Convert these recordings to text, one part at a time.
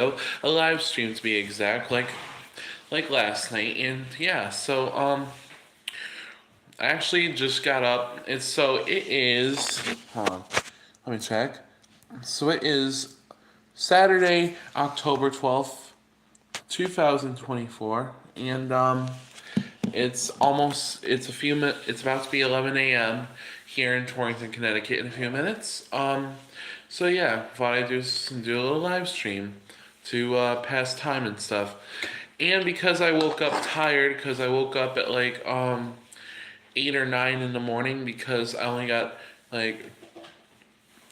a live stream to be exact, like last night. And yeah, so I actually just got up. It is hold on, let me check. So it is Saturday, October 12th, 2024, and it's about to be 11 a.m. here in Torrington, Connecticut in a few minutes. So yeah, thought I'd do a little live stream to pass time and stuff. And because I woke up tired, because I woke up at 8 or 9 in the morning, because I only got like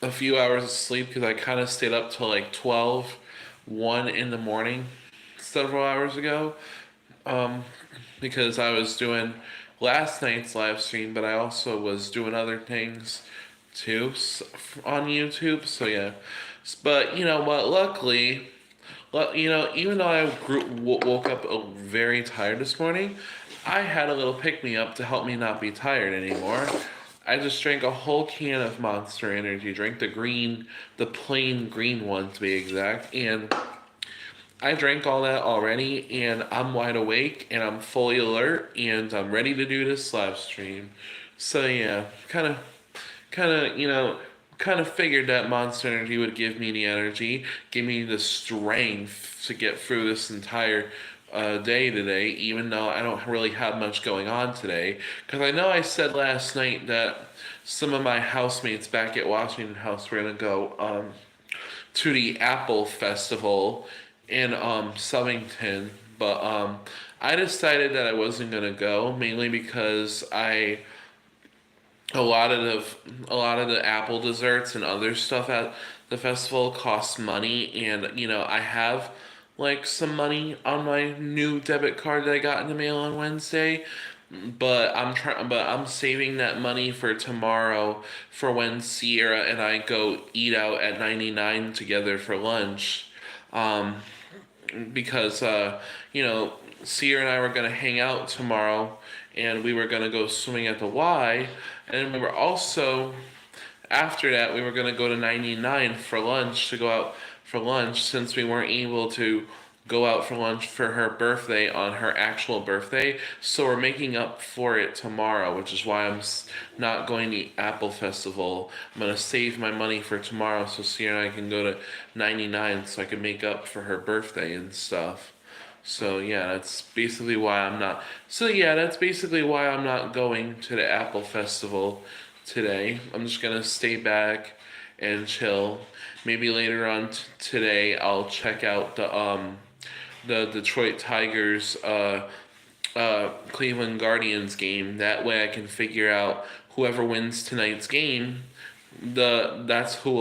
a few hours of sleep because I kind of stayed up till like 1 in the morning several hours ago. Um, because I was doing last night's live stream, but I also was doing other things too on YouTube. So yeah, but you know what? Luckily, even though woke up very tired this morning, I had a little pick me up to help me not be tired anymore. I just drank a whole can of Monster Energy drink, the plain green one to be exact, and I drank all that already, and I'm wide awake, and I'm fully alert, and I'm ready to do this live stream. So yeah, kind of figured that Monster Energy would give me the energy, give me the strength to get through this entire day today, even though I don't really have much going on today. Because I know I said last night that some of my housemates back at Washington House were gonna go to the Apple Festival in Southington, but I decided that I wasn't gonna go mainly because a lot of the apple desserts and other stuff at the festival costs money, and I have like some money on my new debit card that I got in the mail on Wednesday, but I'm saving that money for tomorrow for when Sierra and I go eat out at 99 together for lunch. Um, because Sierra and I were gonna hang out tomorrow, and we were gonna go swimming at the Y, and we were also after that we were gonna go to 99 for lunch to go out for lunch since we weren't able to go out for lunch for her birthday on her actual birthday. So we're making up for it tomorrow, which is why not going to the Apple Festival. I'm going to save my money for tomorrow so Sierra and I can go to 99 so I can make up for her birthday and stuff. So yeah, that's basically why I'm not. So yeah, that's basically why I'm not going to the Apple Festival today. I'm just gonna stay back and chill. Maybe later on today I'll check out the Detroit Tigers Cleveland Guardians game. That way I can figure out whoever wins tonight's game. That's who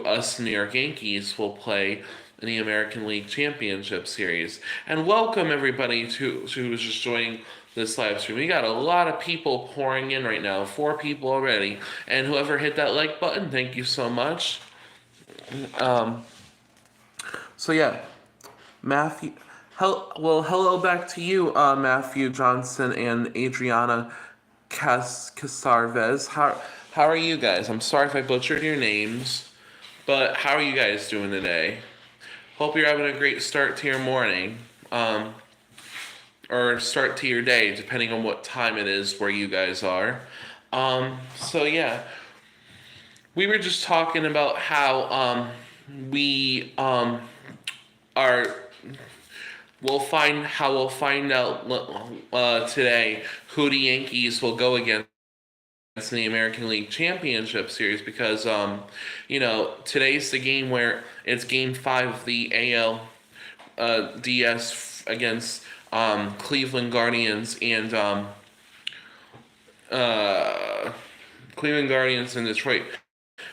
us New York Yankees will play in the American League Championship Series. And welcome everybody to who's just joining this live stream. We got a lot of people pouring in right now. 4 people already. And whoever hit that like button, thank you so much. Um, so yeah, Matthew. Hello back to you, Matthew Johnson and Adriana Casarvez. How are you guys? I'm sorry if I butchered your names, but how are you guys doing today? Hope you're having a great start to your morning, or start to your day, depending on what time it is where you guys are. So yeah, we were just talking about how we are we'll find out today who the Yankees will go against in the American League Championship Series, because today's the game where it's Game 5 of the AL DS against Cleveland Guardians and Cleveland Guardians and Detroit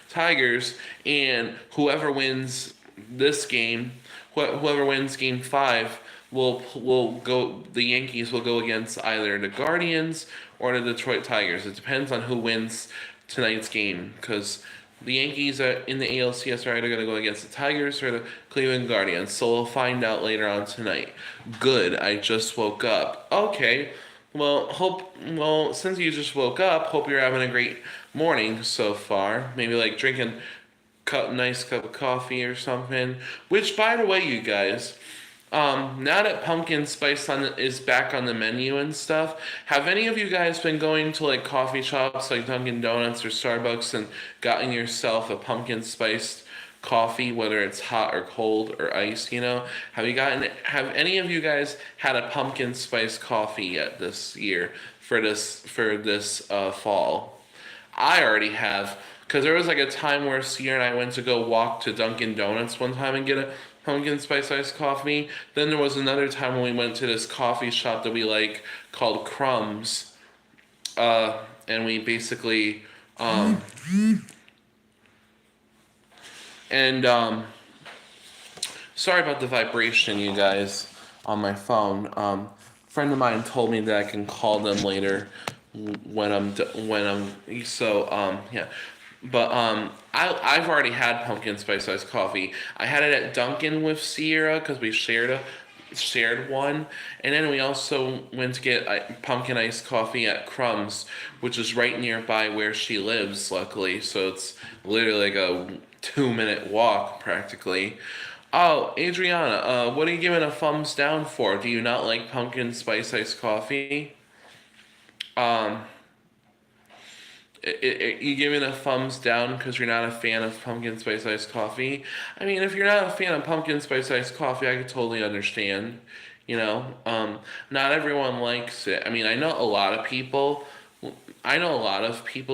Tigers, and whoever wins this game, whoever wins Game 5 will go. The Yankees will go against either the Guardians or the Detroit Tigers. It depends on who wins tonight's game, because the Yankees are in the ALCS are either going to go against the Tigers or the Cleveland Guardians. So we'll find out later on tonight. Good. I just woke up. Okay. Well, since you just woke up, hope you're having a great morning so far. Maybe like drinking nice cup of coffee or something. Which, by the way, you guys, now that pumpkin spice is back on the menu and stuff, have any of you guys been going to like coffee shops like Dunkin' Donuts or Starbucks and gotten yourself a pumpkin spiced coffee, whether it's hot or cold or iced, you know? Have any of you guys had a pumpkin spice coffee yet this year for this fall? I already have, because there was like a time where Sierra and I went to go walk to Dunkin' Donuts one time and get a pumpkin spice iced coffee. Then there was another time when we went to this coffee shop that we like called Crumbs, and we basically and sorry about the vibration, you guys, on my phone. A friend of mine told me that I can call them later yeah. But I've already had pumpkin spice iced coffee. I had it at Dunkin' with Sierra because we shared one, and then we also went to get pumpkin iced coffee at Crumbs, which is right nearby where she lives. Luckily, so it's literally like a 2-minute walk practically. Oh, Adriana, what are you giving a thumbs down for? Do you not like pumpkin spice iced coffee? Um, you giving a thumbs down because you're not a fan of pumpkin spice iced coffee? I mean, if you're not a fan of pumpkin spice iced coffee, I could totally understand. You know, not everyone likes it. I mean, I know a lot of people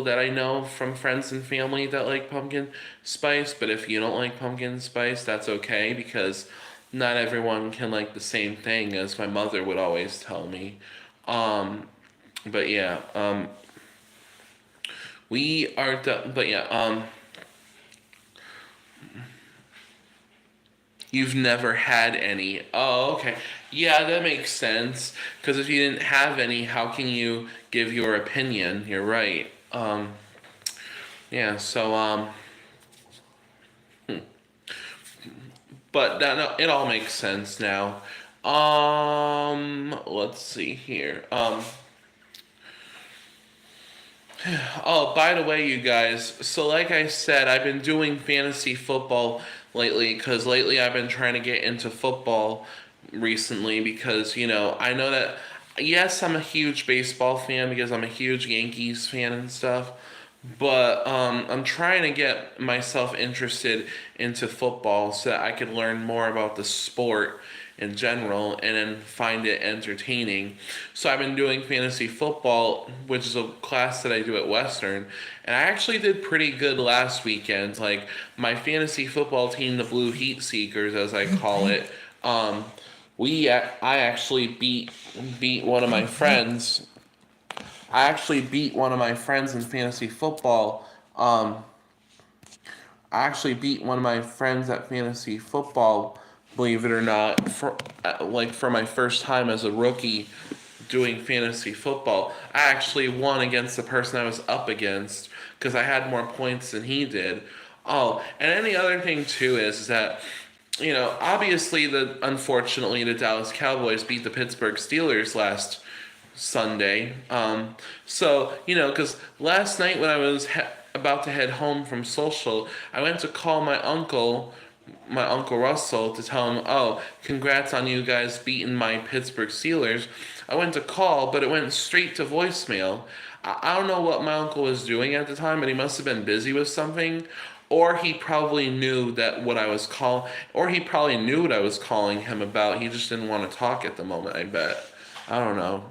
that I know from friends and family that like pumpkin spice, but if you don't like pumpkin spice, that's okay because not everyone can like the same thing, as my mother would always tell me. Um, but yeah, we are done. But yeah, you've never had any. Oh, okay. Yeah, that makes sense. Because if you didn't have any, how can you give your opinion? You're right. Yeah, so, but that, no, it all makes sense now. Let's see here. Oh, by the way, you guys, so like I said, I've been doing fantasy football lately because lately I've been trying to get into football recently because, I know that, yes, I'm a huge baseball fan because I'm a huge Yankees fan and stuff, but I'm trying to get myself interested into football so that I could learn more about the sport in general and then find it entertaining. So I've been doing fantasy football, which is a class that I do at Western, and I actually did pretty good last weekend. Like my fantasy football team, the Blue Heat Seekers, as I call it, I actually beat one of my friends. I actually beat one of my friends in fantasy football. I actually beat one of my friends at fantasy football, believe it or not, for my first time as a rookie doing fantasy football. I actually won against the person I was up against because I had more points than he did. Oh, and any other thing too is that obviously unfortunately the Dallas Cowboys beat the Pittsburgh Steelers last Sunday. Because last night when I was about to head home from social, I went to call my uncle Russell, to tell him, "Oh, congrats on you guys beating my Pittsburgh Steelers." I went to call, but it went straight to voicemail. I don't know what my uncle was doing at the time, but he must have been busy with something, or he probably knew or he probably knew what I was calling him about. He just didn't want to talk at the moment, I bet. I don't know.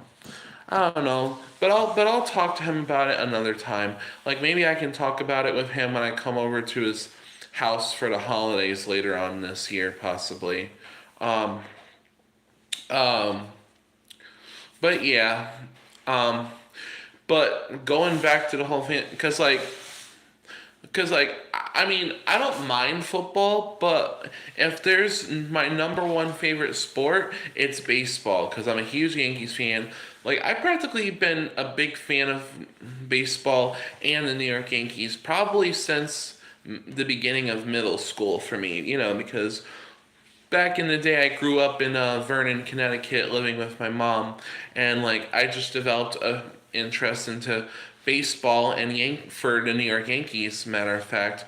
I don't know, but I'll talk to him about it another time. Like maybe I can talk about it with him when I come over to his house for the holidays later on this year, possibly. Um, um, but yeah, um, but going back to the whole thing, I mean, I don't mind football, but if there's my number one favorite sport, it's baseball because I'm a huge Yankees fan. Like I've practically been a big fan of baseball and the New York Yankees probably since the beginning of middle school for me, because back in the day I grew up in Vernon, Connecticut living with my mom, and like I just developed a interest into baseball and for the New York Yankees, matter of fact,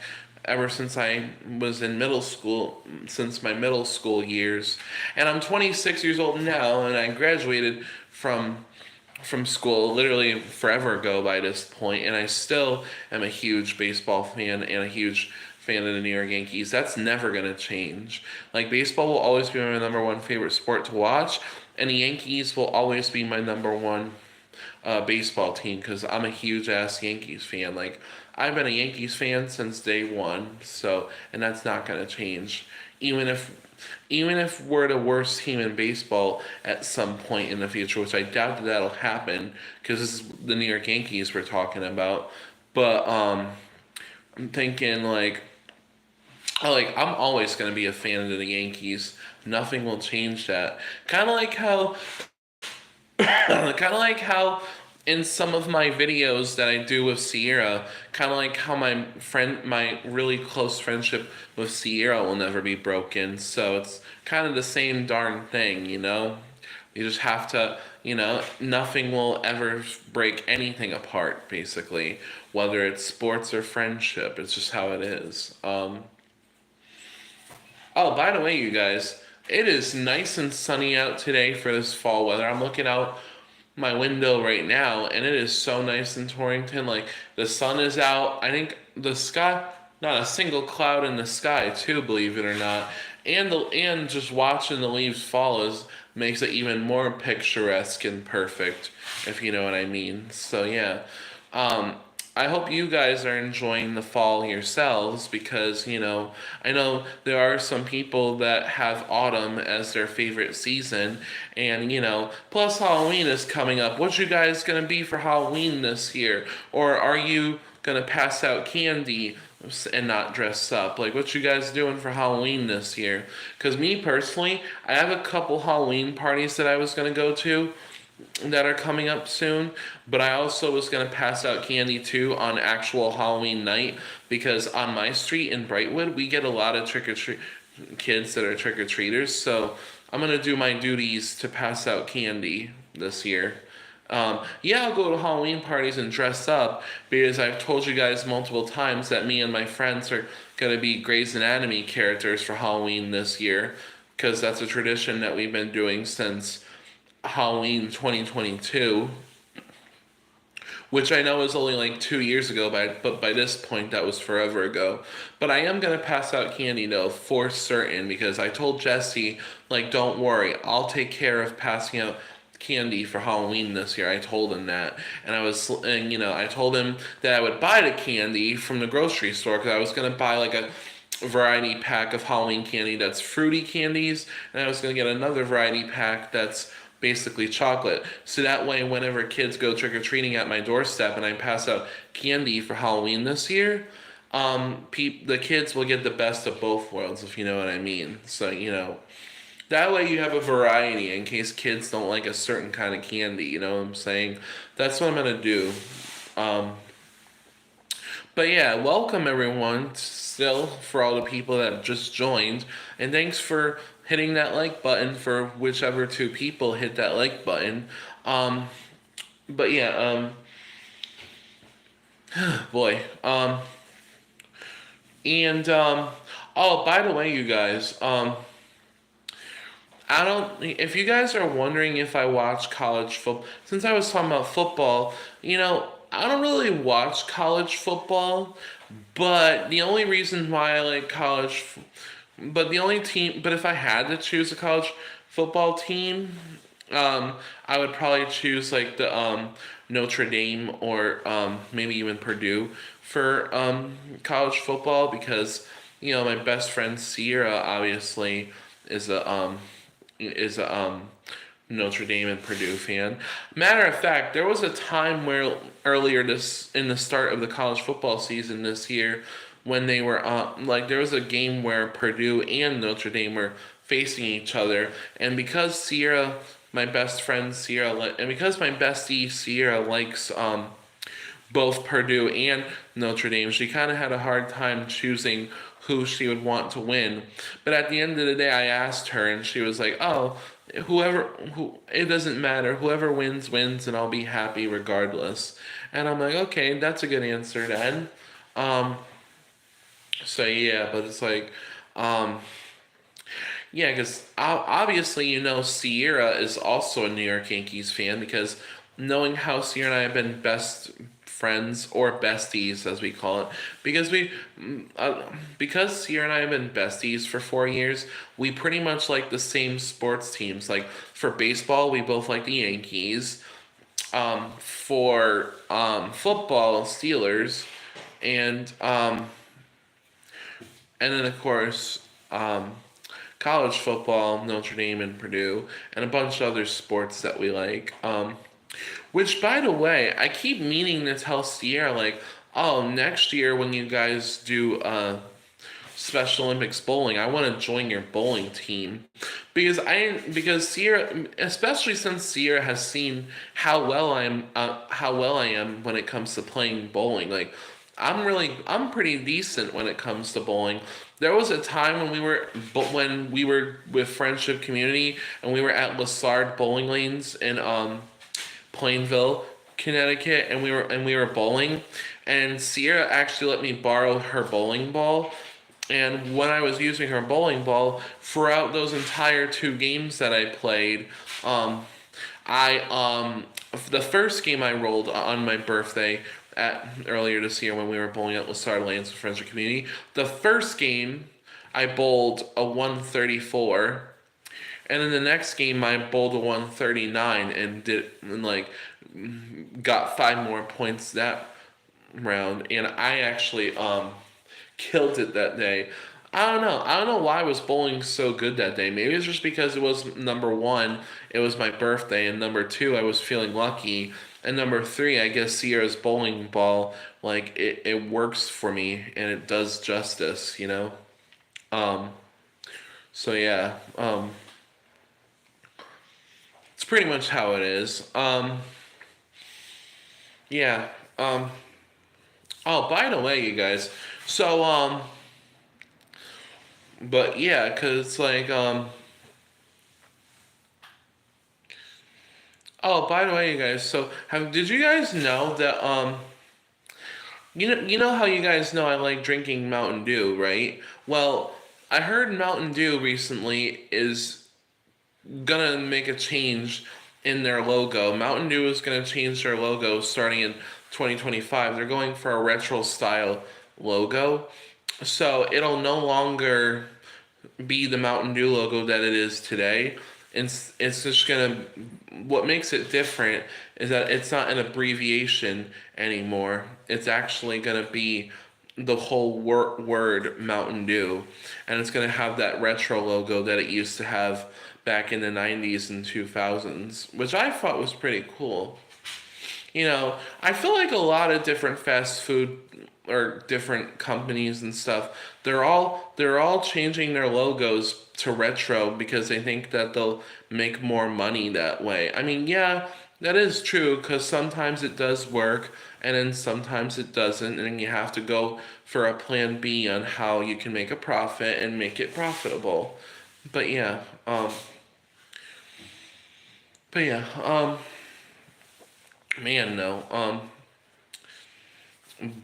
ever since I was in middle school, since my middle school years. And I'm 26 years old now, and I graduated from school literally forever ago by this point, and I still am a huge baseball fan and a huge fan of the New York Yankees. That's never gonna change. Like, baseball will always be my number one favorite sport to watch, and the Yankees will always be my number one baseball team because I'm a huge ass Yankees fan. Like, I've been a Yankees fan since day one, so, and that's not gonna change. Even if we're the worst team in baseball at some point in the future, which I doubt that that'll happen because this is the New York Yankees we're talking about. But I'm thinking I'm always gonna be a fan of the Yankees. Nothing will change that. Kind of like how kind of like how in some of my videos that I do with Sierra, kind of like how my really close friendship with Sierra will never be broken. So it's kind of the same darn thing, you know? You just have to, nothing will ever break anything apart, basically, whether it's sports or friendship. It's just how it is. Oh, by the way, you guys, it is nice and sunny out today for this fall weather. I'm looking out my window right now, and it is so nice in Torrington. Like, the sun is out. I think the sky, not a single cloud in the sky, too, believe it or not. And just watching the leaves fall makes it even more picturesque and perfect, if you know what I mean. So yeah. I hope you guys are enjoying the fall yourselves because, I know there are some people that have autumn as their favorite season. And, plus Halloween is coming up. What you guys going to be for Halloween this year? Or are you going to pass out candy and not dress up? Like, what you guys doing for Halloween this year? Because me personally, I have a couple Halloween parties that I was going to go to that are coming up soon, but I also was going to pass out candy too on actual Halloween night because on my street in Brightwood we get a lot of trick-or-treat kids that are trick-or-treaters, so I'm going to do my duties to pass out candy this year. Yeah, I'll go to Halloween parties and dress up because I've told you guys multiple times that me and my friends are going to be Grey's Anatomy characters for Halloween this year because that's a tradition that we've been doing since Halloween 2022, which I know is only like 2 years ago, but by this point that was forever ago. But I am gonna pass out candy though, for certain, because I told Jesse, like, don't worry, I'll take care of passing out candy for Halloween this year. I told him that, and I told him that I would buy the candy from the grocery store because I was gonna buy like a variety pack of Halloween candy that's fruity candies, and I was gonna get another variety pack that's basically chocolate. So that way, whenever kids go trick-or-treating at my doorstep and I pass out candy for Halloween this year, the kids will get the best of both worlds, if you know what I mean. So, that way you have a variety in case kids don't like a certain kind of candy, you know what I'm saying? That's what I'm going to do. But yeah, welcome everyone still for all the people that have just joined. And thanks for hitting that like button for whichever two people hit that like button. But yeah, boy. Oh, by the way, you guys, if you guys are wondering if I watch college football, since I was talking about football, I don't really watch college football, but the only reason why I like but if I had to choose a college football team, I would probably choose like the Notre Dame or maybe even Purdue for college football because my best friend Sierra obviously is a Notre Dame and Purdue fan. Matter of fact, there was a time where earlier in the start of the college football season this year when they were there was a game where Purdue and Notre Dame were facing each other, and because my bestie Sierra likes both Purdue and Notre Dame, she kind of had a hard time choosing who she would want to win. But at the end of the day, I asked her, and she was like, "Oh, it doesn't matter. Whoever wins, wins, and I'll be happy regardless." And I'm like, "Okay, that's a good answer then." So yeah, but it's like, um, yeah, because obviously, Sierra is also a New York Yankees fan because knowing how Sierra and I have been best friends or besties, as we call it, because because Sierra and I have been besties for 4 years, we pretty much like the same sports teams. Like for baseball, we both like the Yankees. For football, Steelers, and then of course college football, Notre Dame and Purdue, and a bunch of other sports that we like. Which, by the way, I keep meaning to tell Sierra, like, oh, next year when you guys do Special Olympics bowling, I want to join your bowling team because Sierra, especially since Sierra has seen how well I am when it comes to playing bowling. Like, I'm pretty decent when it comes to bowling. There was a time when we were with Friendship Community and we were at Lassard Bowling Lanes in Plainville, Connecticut, and we were bowling, and Sierra actually let me borrow her bowling ball. And when I was using her bowling ball throughout those entire 2 games that I played, I the first game I rolled on my birthday earlier this year when we were bowling at Lassard Lanes with Friends of Community. The first game I bowled a 134, and in the next game I bowled a 139 and like got 5 more points that round, and I actually killed it that day. I don't know. I don't know why I was bowling so good that day. Maybe it's just because it was number one, it was my birthday, and number two, I was feeling lucky, and number three, I guess Sierra's bowling ball, like it works for me and it does justice. Um, so yeah, it's pretty much how it is. Yeah. Oh, by the way, you guys. So but yeah, cause it's like Oh, by the way, you guys. So did you guys know that you know how you guys know I like drinking Mountain Dew, right? Well, I heard Mountain Dew recently is gonna make a change in their logo. Mountain Dew is gonna change their logo starting in 2025. They're going for a retro style logo. So it'll no longer be the Mountain Dew logo that it is today. It's just gonna. What makes it different is that it's not an abbreviation anymore. It's actually gonna be the whole word Mountain Dew, and it's gonna have that retro logo that it used to have back in the 90s and 2000s, which I thought was pretty cool. I feel like a lot of different fast food or different companies and stuff, they're all changing their logos to retro because they think that they'll make more money that way. I mean, yeah, that is true because sometimes it does work and then sometimes it doesn't, and then you have to go for a plan B on how you can make a profit and make it profitable. But yeah, but yeah, man, no,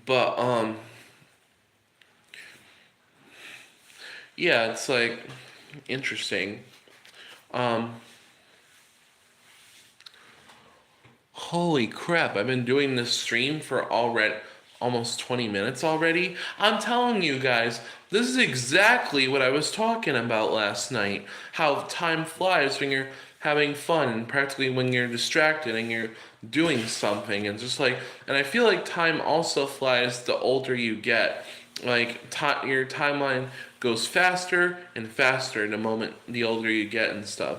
but yeah, it's like interesting. Um, Holy crap! I've been doing this stream for already almost 20 minutes already. I'm telling you guys, this is exactly what I was talking about last night. How time flies when you're having fun and practically when you're distracted and you're doing something and I feel like time also flies the older you get. Like your timeline goes faster and faster the moment the older you get and stuff.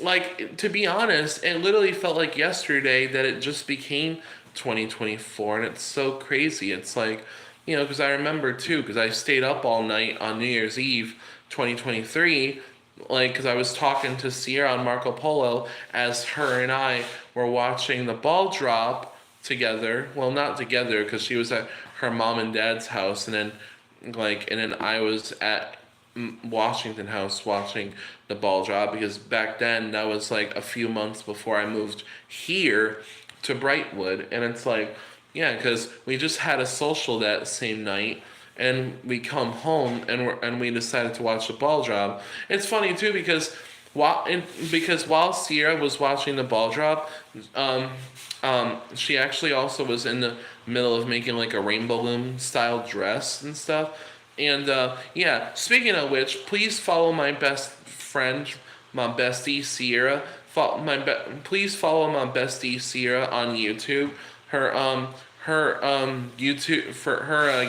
Like, to be honest, it literally felt like yesterday that it just became 2024, and it's so crazy. It's like, because I remember too, because I stayed up all night on New Year's Eve 2023, like, because I was talking to Sierra on Marco Polo as her and I were watching the ball drop together. Well, not together, because she was at her mom and dad's house, and then I was at Washington House watching the ball drop because back then that was like a few months before I moved here to Brightwood, and it's like, yeah, because we just had a social that same night, and we come home and we decided to watch the ball drop. It's funny too because while Sierra was watching the ball drop, um, she actually also was in the middle of making like a rainbow loom style dress and stuff. And yeah, speaking of which, please follow my best friend, my bestie Sierra. Please follow my bestie Sierra on YouTube. Her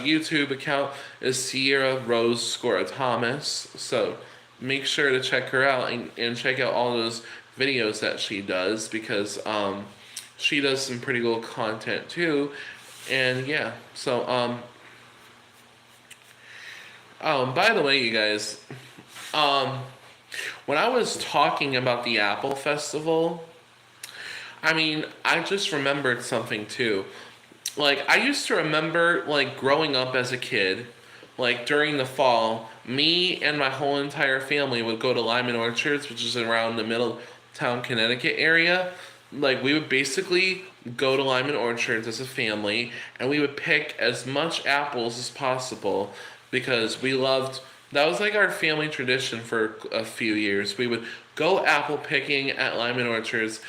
YouTube account is Sierra Rose Scora Thomas. So make sure to check her out and check out all those videos that she does because she does some pretty cool content too. And yeah, so by the way, you guys, um when I was talking about the Apple Festival, I mean, I just remembered something too. Like, I used to remember, like, growing up as a kid, like, during the fall, me and my whole entire family would go to Lyman Orchards, which is around the Middletown, Connecticut area. Like, we would basically go to Lyman Orchards as a family, and we would pick as much apples as possible because we loved that was like our family tradition for a few years. We would go apple picking at Lyman Orchards,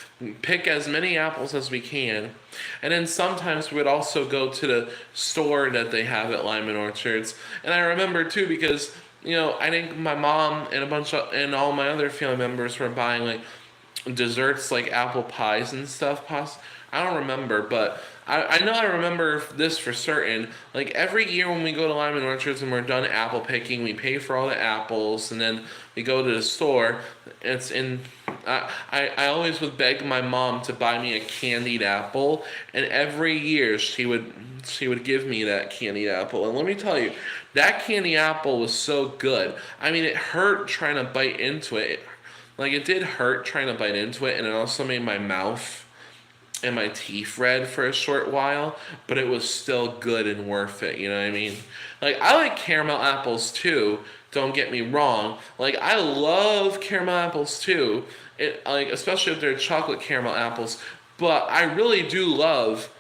pick as many apples as we can, and then sometimes we would also go to the store that they have at Lyman Orchards. And I remember too because I think my mom and and all my other family members were buying like desserts like apple pies and stuff. I don't remember, but I know I remember this for certain. Like every year when we go to Lyman Orchards and we're done apple picking, we pay for all the apples and then we go to the store. It's in. I always would beg my mom to buy me a candied apple, and every year she would give me that candied apple. And let me tell you, that candy apple was so good. I mean, it hurt trying to bite into it. Like it did hurt trying to bite into it, and it also made my mouth and my teeth red for a short while, but it was still good and worth it, you know what I mean? Like, I like caramel apples too, don't get me wrong. Like, I love caramel apples too, especially if they're chocolate caramel apples, but I really do love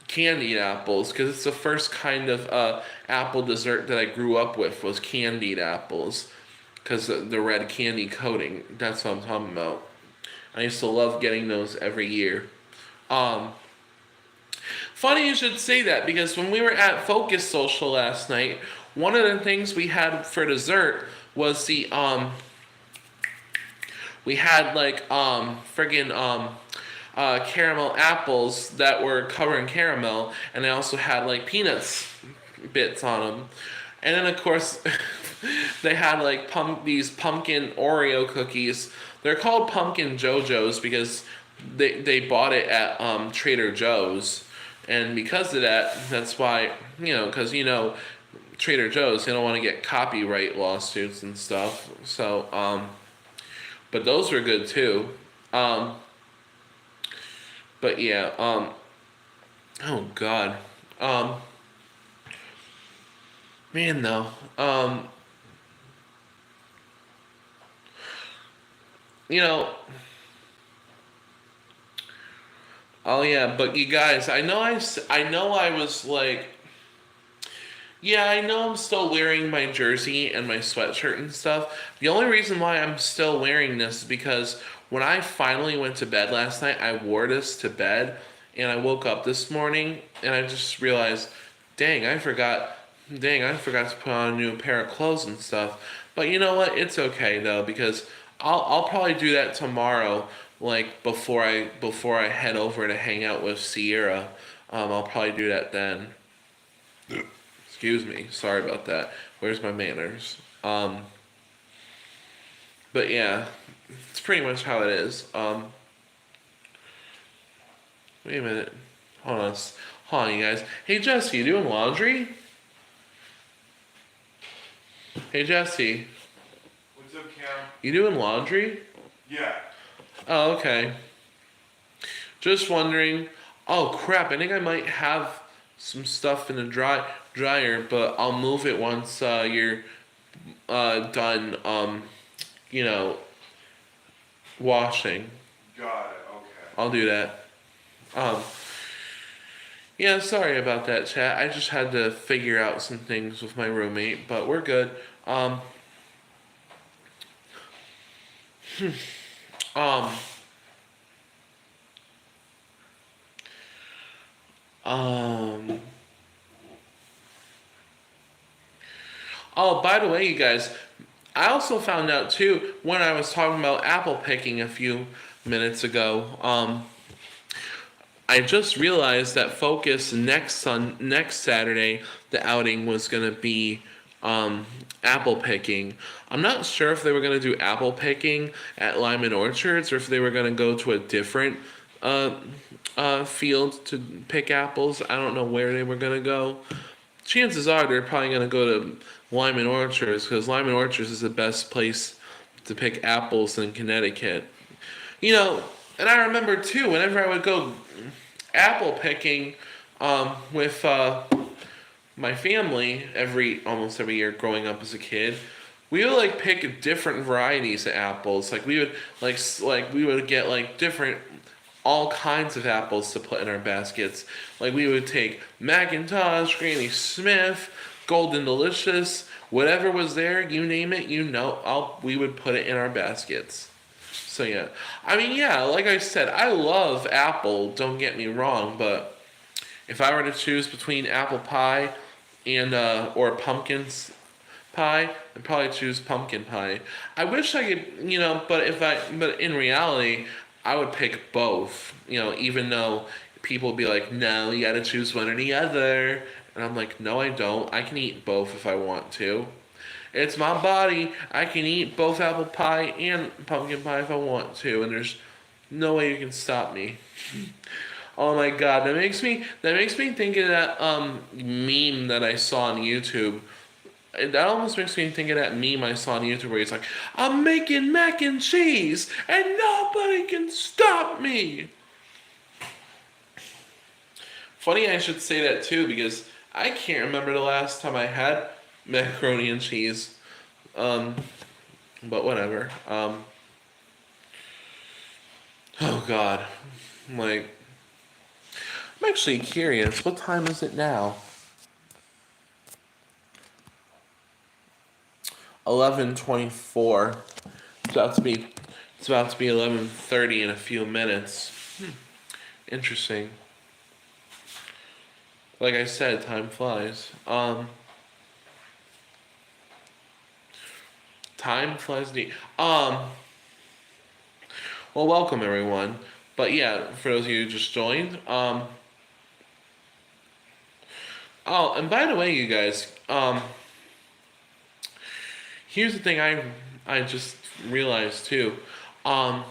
candied apples because it's the first kind of apple dessert that I grew up with was candied apples because the red candy coating, that's what I'm talking about. I used to love getting those every year. Um, Funny you should say that because when we were at Focus Social last night, one of the things we had for dessert was we had like friggin' caramel apples that were covered in caramel, and they also had like peanuts bits on them, and then of course they had like these pumpkin Oreo cookies. They're called pumpkin JoJo's because they bought it at Trader Joe's, and because of that, that's why because Trader Joe's, they don't want to get copyright lawsuits and stuff. So but those were good too. But yeah, oh God, man, though, you know. Oh yeah, but you guys, I know I was like, yeah, I know I'm still wearing my jersey and my sweatshirt and stuff. The only reason why I'm still wearing this is because when I finally went to bed last night, I wore this to bed, and I woke up this morning and I just realized, dang, I forgot to put on a new pair of clothes and stuff. But you know what? It's okay though because I'll probably do that tomorrow like before I head over to hang out with Sierra. I'll probably do that then. Excuse me, sorry about that. Where's my manners? But yeah, it's pretty much how it is. Wait a minute. Hold on, you guys. Hey Jesse, you doing laundry? Hey Jesse, What's up, Cam? you doing laundry? Yeah. Oh, okay. Just wondering. Oh crap! I think I might have some stuff in the dryer, but I'll move it once you're done. You know, washing. Got it. Okay. I'll do that. Um, Yeah, sorry about that, chat. I just had to figure out some things with my roommate, but we're good. Um, um, um. Oh, by the way, you guys, I also found out too when I was talking about apple picking a few minutes ago. I just realized that Focus next Saturday, the outing was gonna be apple picking. I'm not sure if they were gonna do apple picking at Lyman Orchards or if they were gonna go to a different uh, field to pick apples. I don't know where they were gonna go. Chances are they're probably gonna go to Lyman Orchards because Lyman Orchards is the best place to pick apples in Connecticut. You know, and I remember too, whenever I would go apple picking with my family almost every year growing up as a kid, we would like pick different varieties of apples. Like we would like we would get like different all kinds of apples to put in our baskets. Like we would take Macintosh, Granny Smith, Golden Delicious, whatever was there, you name it, we would put it in our baskets. So yeah, I mean yeah, like I said, I love apple. Don't get me wrong, but if I were to choose between apple pie and or pumpkins pie, I'd probably choose pumpkin pie. I wish I could, but in reality, I would pick both. Even though people would be like, no, you gotta choose one or the other, and I'm like, no, I don't. I can eat both if I want to. It's my body. I can eat both apple pie and pumpkin pie if I want to, and there's no way you can stop me. Oh my god, that makes me think of that meme that I saw on YouTube. That almost makes me think of that meme I saw on YouTube where he's like, I'm making mac and cheese and nobody can stop me. Funny I should say that too because I can't remember the last time I had macaroni and cheese. Um, but whatever. Oh god. Like, I'm actually curious. What time is it now? 11:24. It's about to be. It's about to be 11:30 in a few minutes. Interesting. Like I said, time flies. Time flies indeed. Well, welcome everyone. But yeah, for those of you who just joined, oh, and by the way, you guys, here's the thing I just realized too. Um,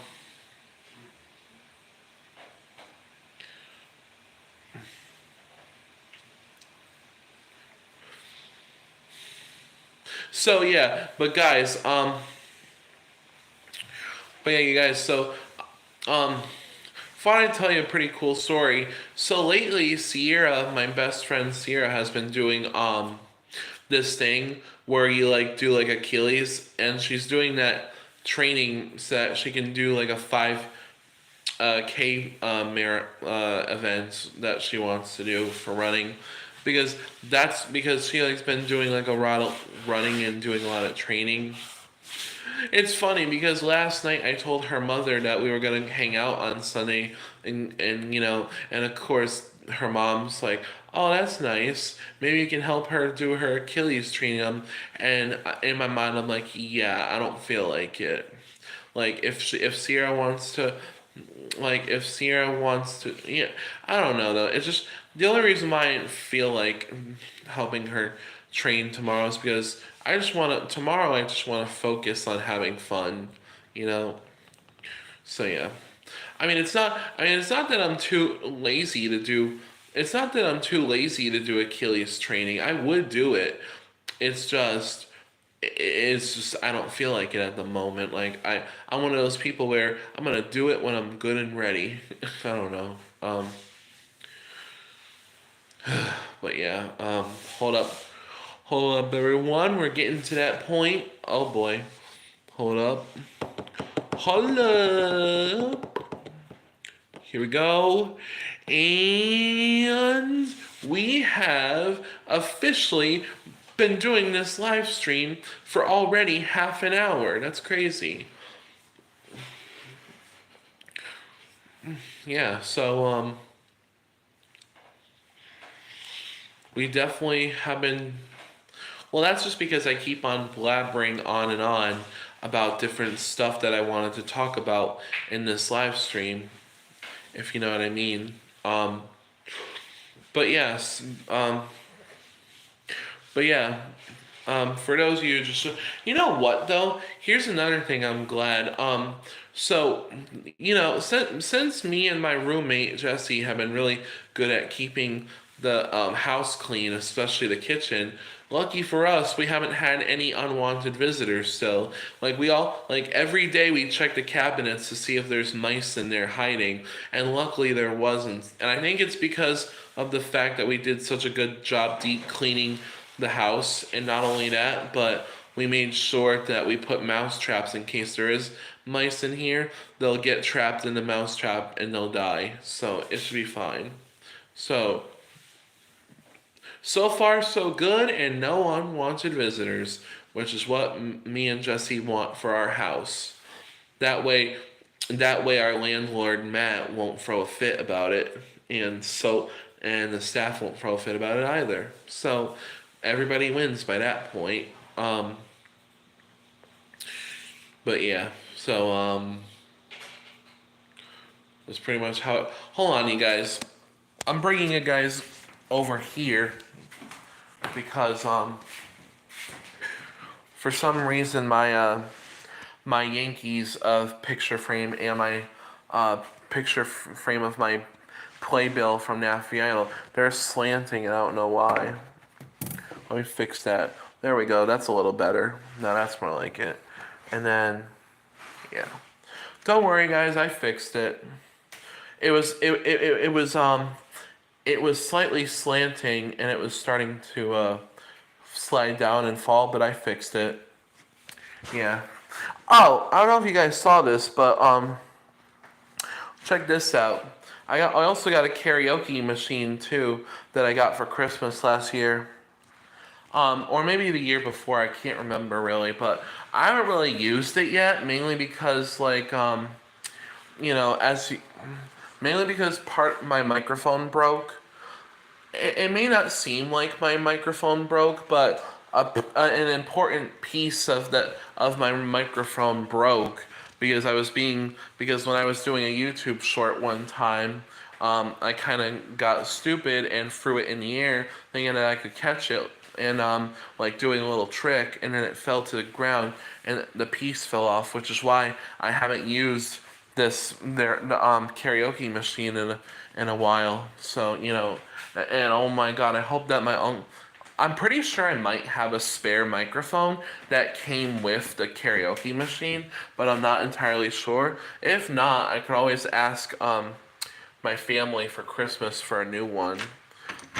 so yeah, but guys, but yeah, you guys, so um, thought I'd tell you a pretty cool story. So lately, Sierra, my best friend Sierra, has been doing this thing where you like do like Achilles, and she's doing that training so that she can do like a 5K merit event that she wants to do for running, because she like's been doing like a lot of running and doing a lot of training. It's funny because last night I told her mother that we were gonna hang out on Sunday, and of course her mom's like, "Oh, that's nice. Maybe you can help her do her Achilles training." And in my mind, I'm like, "Yeah, I don't feel like it. Like if Sierra wants to, yeah, I don't know though. It's just the only reason why I feel like helping her train tomorrow is because tomorrow I just want to focus on having fun, you know. So yeah, it's not that I'm too lazy to do. It's not that I'm too lazy to do Achilles training. I would do it. It's just I don't feel like it at the moment. Like I'm one of those people where I'm gonna do it when I'm good and ready. I don't know. But yeah. Hold up, everyone. We're getting to that point. Oh boy. Hold up. Hold up. Here we go. And we have officially been doing this live stream for already half an hour. That's crazy. Yeah, so we definitely have been. Well, that's just because I keep on blabbering on and on about different stuff that I wanted to talk about in this live stream, if you know what I mean. But yes, but yeah, for those of you just, you know what though? Here's another thing I'm glad. So, since me and my roommate Jesse have been really good at keeping the house clean, especially the kitchen. Lucky for us, we haven't had any unwanted visitors still. Like every day we check the cabinets to see if there's mice in there hiding, and luckily there wasn't. And I think it's because of the fact that we did such a good job deep cleaning the house, and not only that, but we made sure that we put mouse traps in case there is mice in here. They'll get trapped in the mouse trap and they'll die. So it should be fine. So far so good, and no unwanted visitors, which is what me and Jesse want for our house. That way, that way our landlord Matt won't throw a fit about it, and the staff won't throw a fit about it either. So everybody wins by that point. But yeah, so that's pretty much how it. Hold on, you guys. I'm bringing you guys over here because for some reason my Yankees picture frame and my frame of my playbill from Naffy Idol, they're slanting and I don't know why. Let me fix that. There we go. That's a little better. Now that's more like it. And then, yeah. Don't worry, guys. I fixed it. It was slightly slanting and it was starting to slide down and fall, but I fixed it. Yeah. Oh, I don't know if you guys saw this, but check this out. I also got a karaoke machine too that I got for Christmas last year. Or maybe the year before, I can't remember really, but I haven't really used it yet, mainly because mainly because my microphone broke. It may not seem like my microphone broke, but an important piece of my microphone broke because when I was doing a YouTube short one time, I kind of got stupid and threw it in the air, thinking that I could catch it, and doing a little trick, and then it fell to the ground, and the piece fell off, which is why I haven't used the karaoke machine in a while. So and oh my god, I hope that I'm pretty sure I might have a spare microphone that came with the karaoke machine, but I'm not entirely sure. If not, I could always ask my family for Christmas for a new one.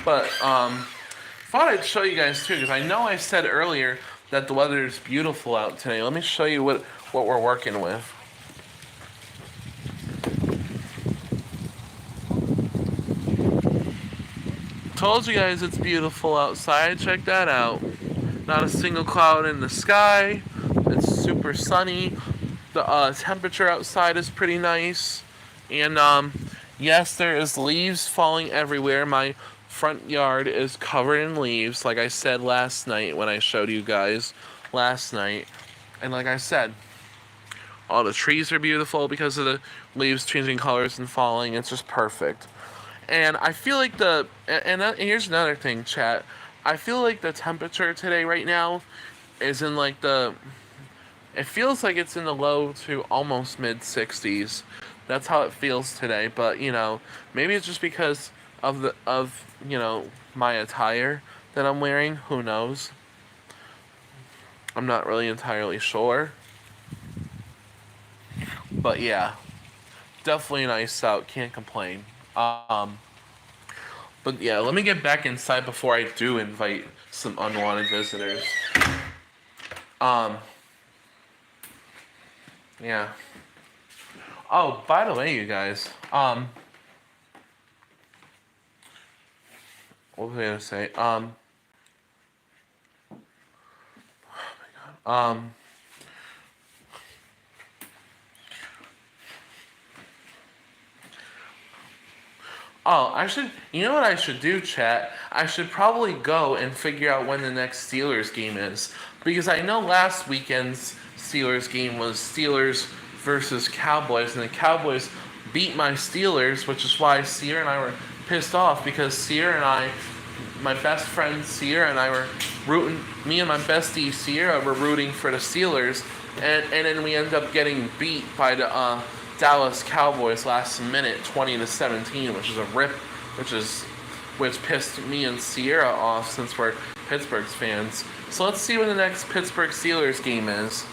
But thought I'd show you guys too, because I know I said earlier that the weather is beautiful out today. Let me show you what we're working with. Told you guys it's beautiful outside. Check that out. Not a single cloud in the sky. It's super sunny. The temperature outside is pretty nice. And yes, there is leaves falling everywhere. My front yard is covered in leaves, like I said last night when I showed you guys last night. And like I said, all the trees are beautiful because of the leaves changing colors and falling. It's just perfect. And I feel like here's another thing, chat. I feel like the temperature today right now is in it feels like it's in the low to almost mid 60s. That's how it feels today. But maybe it's just because of my attire that I'm wearing. Who knows? I'm not really entirely sure. But yeah, definitely nice out. Can't complain. But yeah, let me get back inside before I do invite some unwanted visitors. Yeah. Oh, by the way, you guys, what was I gonna say? Oh, you know what I should do, chat? I should probably go and figure out when the next Steelers game is. Because I know last weekend's Steelers game was Steelers versus Cowboys, and the Cowboys beat my Steelers, which is why Sierra and I were pissed off, because Sierra and I, my best friend Sierra and I were rooting, me and my bestie Sierra were rooting for the Steelers, and then we ended up getting beat by the Dallas Cowboys last minute, 20-17, which is a rip, which pissed me and Sierra off since we're Pittsburgh's fans. So let's see when the next Pittsburgh Steelers game is.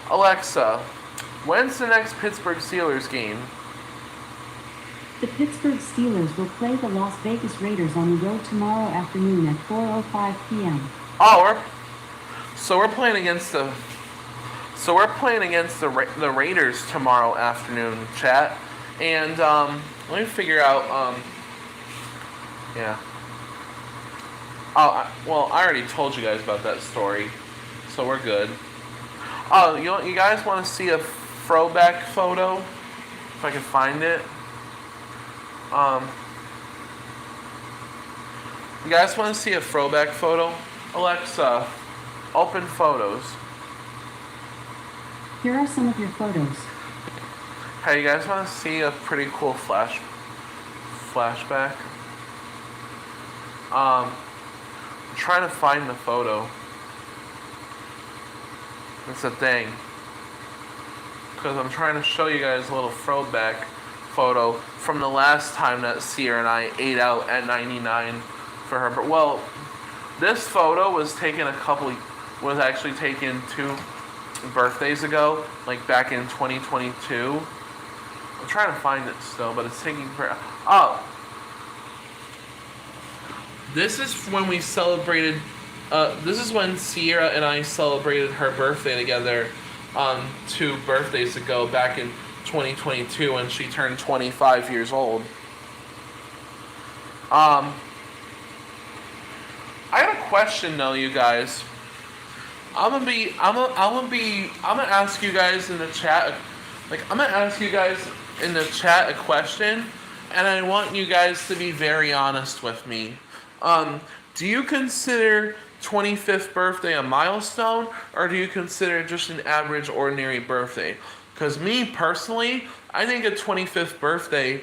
Alexa, when's the next Pittsburgh Steelers game? The Pittsburgh Steelers will play the Las Vegas Raiders on the road tomorrow afternoon at 4:05 p.m. Oh, we're playing against the Raiders tomorrow afternoon, chat. And let me figure out. Yeah. Oh, well, I already told you guys about that story, so we're good. Oh, you guys want to see a throwback photo? If I can find it. You guys want to see a throwback photo? Alexa, open photos. Here are some of your photos. Hey, you guys want to see a pretty cool flashback? I'm trying to find the photo. It's a thing. Because I'm trying to show you guys a little throwback photo from the last time that Sierra and I ate out at 99 for her. But well, this photo was actually taken 2 birthdays ago, like back in 2022. I'm trying to find it still, but it's taking forever. Oh, this is when we celebrated. This is when Sierra and I celebrated her birthday together, 2 birthdays ago, back in 2022, when she turned 25 years old. I got a question though, you guys. I'm gonna ask you guys in the chat. I'm gonna ask you guys in the chat a question, and I want you guys to be very honest with me. Do you consider 25th birthday a milestone, or do you consider it just an average, ordinary birthday? Because me personally, I think a 25th birthday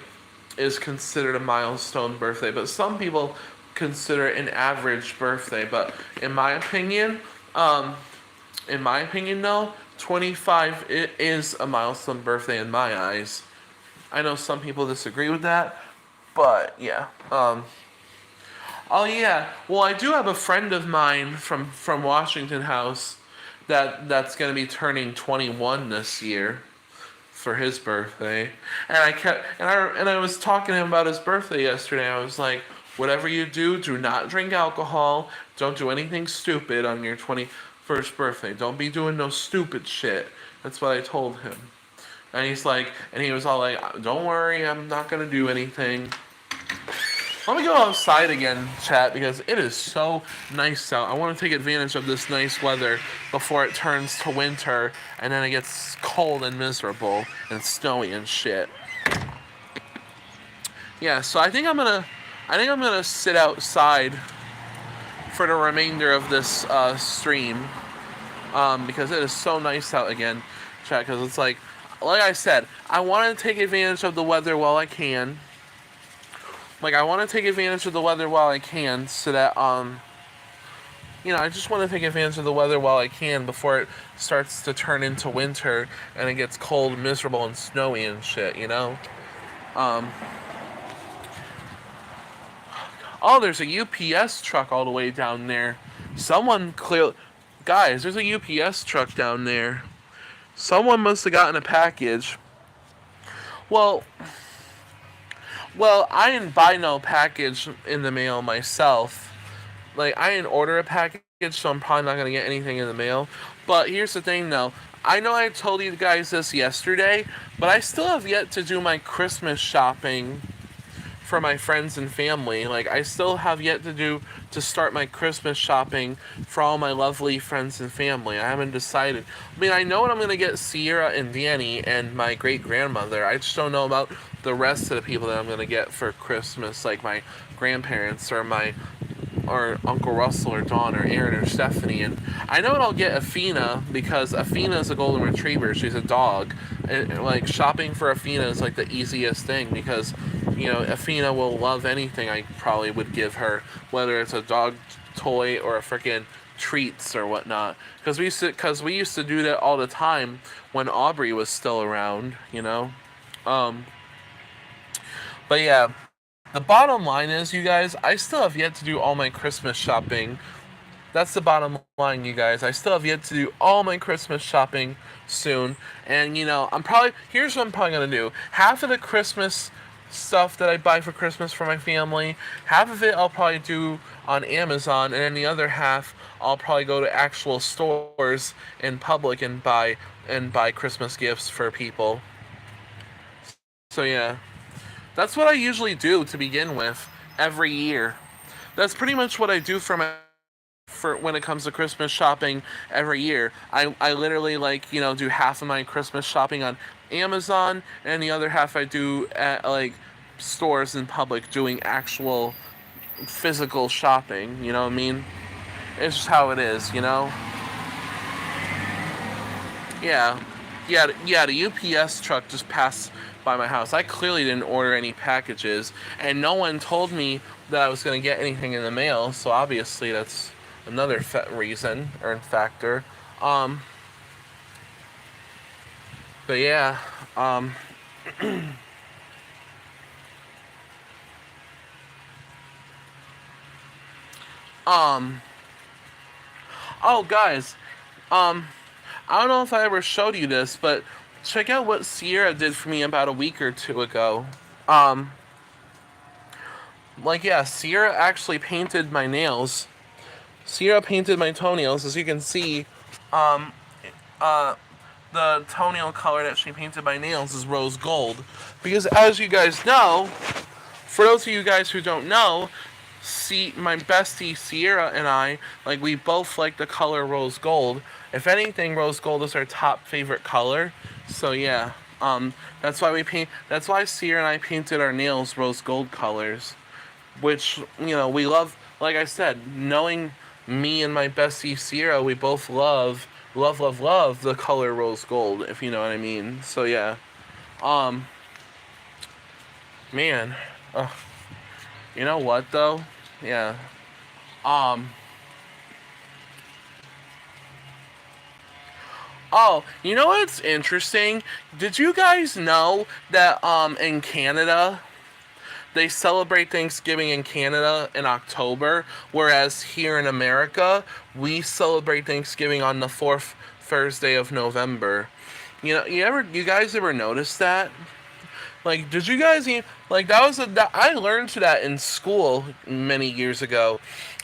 is considered a milestone birthday, but some people consider it an average birthday. But in my opinion, though, 25 is a milestone birthday in my eyes. I know some people disagree with that, but yeah. Oh yeah. Well, I do have a friend of mine from Washington House that's gonna be turning 21 this year for his birthday, and I was talking to him about his birthday yesterday. I was like, whatever you do not drink alcohol. Don't do anything stupid on your 21st birthday. Don't be doing no stupid shit. That's what I told him. And he was all like, don't worry, I'm not gonna do anything. Let me go outside again, chat, because it is so nice out. I want to take advantage of this nice weather before it turns to winter and then it gets cold and miserable and snowy and shit. Yeah, so I think I'm gonna sit outside for the remainder of this stream, because it is so nice out again, chat. Because it's like I said, I want to take advantage of the weather while I can. I want to take advantage of the weather while I can, so that I just want to take advantage of the weather while I can before it starts to turn into winter and it gets cold, miserable, and snowy and shit. Oh, there's a UPS truck all the way down there. Guys, there's a UPS truck down there. Someone must have gotten a package. Well, I didn't buy no package in the mail myself. I didn't order a package, so I'm probably not going to get anything in the mail. But here's the thing, though. I know I told you guys this yesterday, but I still have yet to do my Christmas shopping for my friends and family. Like, I still have yet to start my Christmas shopping for all my lovely friends and family. I haven't decided. I mean, I know what I'm gonna get Sierra and Danny and my great grandmother. I just don't know about the rest of the people that I'm gonna get for Christmas, like my grandparents or Uncle Russell or Dawn or Aaron or Stephanie. And I know I'll get Afina because Afina is a golden retriever. She's a dog. And like shopping for Afina is like the easiest thing because, you know, Afina will love anything I probably would give her, whether it's a dog toy or a freaking treats or whatnot. Because we used to do that all the time when Aubrey was still around, you know. Um, but yeah, the bottom line is, you guys, I still have yet to do all my Christmas shopping. That's the bottom line, you guys. I still have yet to do all my Christmas shopping soon. And, you know, here's what I'm probably going to do. Half of the Christmas stuff that I buy for Christmas for my family, half of it I'll probably do on Amazon, and then the other half I'll probably go to actual stores in public and buy Christmas gifts for people. So, yeah. That's what I usually do to begin with every year. That's pretty much what I do for when it comes to Christmas shopping every year. I literally like, you know, do half of my Christmas shopping on Amazon and the other half I do at like stores in public doing actual physical shopping, you know what I mean? It's just how it is, you know? Yeah. Yeah, the UPS truck just passed by my house. I clearly didn't order any packages, and no one told me that I was going to get anything in the mail, so obviously that's another reason or factor. But yeah, oh guys, I don't know if I ever showed you this, but check out what Sierra did for me about a week or two ago. Like, yeah, Sierra actually painted my nails. Sierra painted my toenails. As you can see, um, the toenail color that she painted my nails is rose gold. Because as you guys know, for those of you guys who don't know, see, my bestie Sierra and I, like, we both like the color rose gold. If anything, rose gold is our top favorite color. So yeah, that's why Sierra and I painted our nails rose gold colors. Which, you know, we love, like I said, knowing me and my bestie Sierra, we both love the color rose gold, if you know what I mean. So yeah, man, you know what though? Yeah, oh, you know what's interesting? Did you guys know that in Canada they celebrate Thanksgiving in Canada in October, whereas here in America, we celebrate Thanksgiving on the fourth Thursday of November. You know, you guys ever notice that? Like, did you guys like I learned that in school many years ago.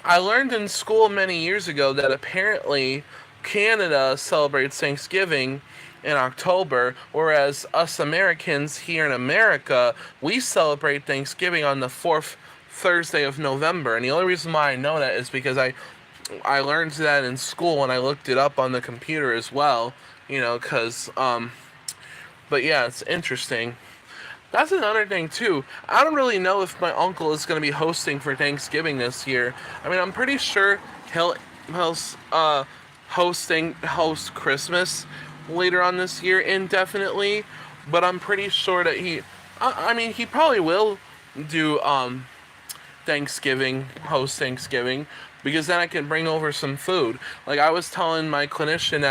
I learned in school many years ago that apparently Canada celebrates Thanksgiving in October, whereas us Americans here in America, we celebrate Thanksgiving on the fourth Thursday of November. And the only reason why I know that is because I learned that in school and I looked it up on the computer as well. You know, but yeah, it's interesting. That's another thing too. I don't really know if my uncle is going to be hosting for Thanksgiving this year. I mean, I'm pretty sure he'll host Christmas later on this year indefinitely, but I'm pretty sure that I mean, he probably will do host Thanksgiving, because then I can bring over some food. Like I was telling my clinician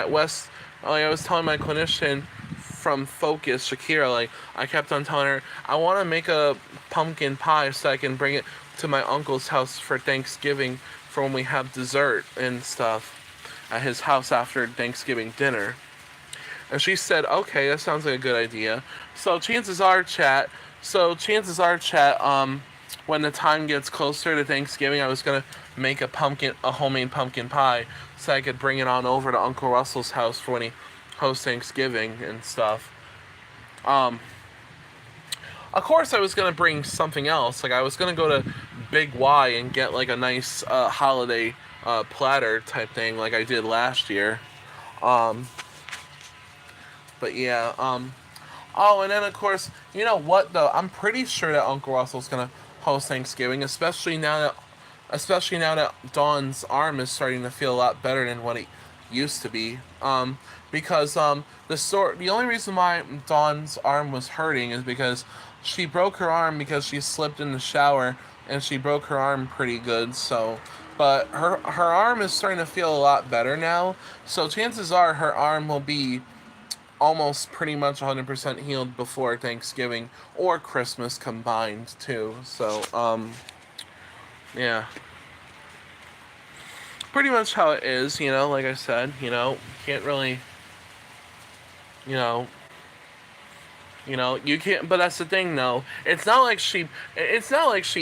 from Focus, Shakira, like, I kept on telling her, I want to make a pumpkin pie so I can bring it to my uncle's house for Thanksgiving for when we have dessert and stuff at his house after Thanksgiving dinner. And she said, okay, that sounds like a good idea. So chances are, chat, when the time gets closer to Thanksgiving, I was going to make a homemade pumpkin pie so I could bring it on over to Uncle Russell's house for when he host Thanksgiving and stuff. of course I was gonna bring something else. Like I was gonna go to Big Y and get like a nice holiday platter type thing, like I did last year. Um, but yeah. Oh, and then of course, you know what though? I'm pretty sure that Uncle Russell's gonna host Thanksgiving, especially now that Dawn's arm is starting to feel a lot better than what it used to be. Because the only reason why Dawn's arm was hurting is because she broke her arm because she slipped in the shower and she broke her arm pretty good. So, but her arm is starting to feel a lot better now. So chances are her arm will be almost pretty much 100% healed before Thanksgiving or Christmas combined too. So, yeah. Pretty much how it is, like I said, can't really, you know, you can't, but that's the thing though. It's not like she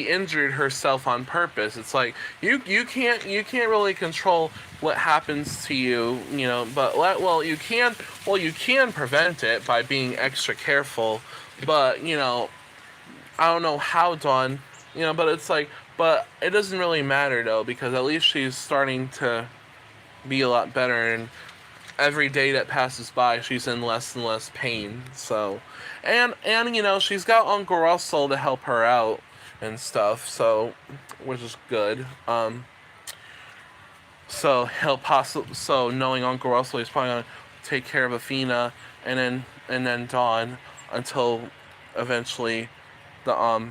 injured herself on purpose. It's like you can't really control what happens to you, but you can prevent it by being extra careful, but I don't know how Dawn, but it's like, but it doesn't really matter though because at least she's starting to be a lot better, and every day that passes by, she's in less and less pain. So, and she's got Uncle Russell to help her out and stuff. So, which is good. So knowing Uncle Russell, he's probably gonna take care of Athena and then Dawn until eventually the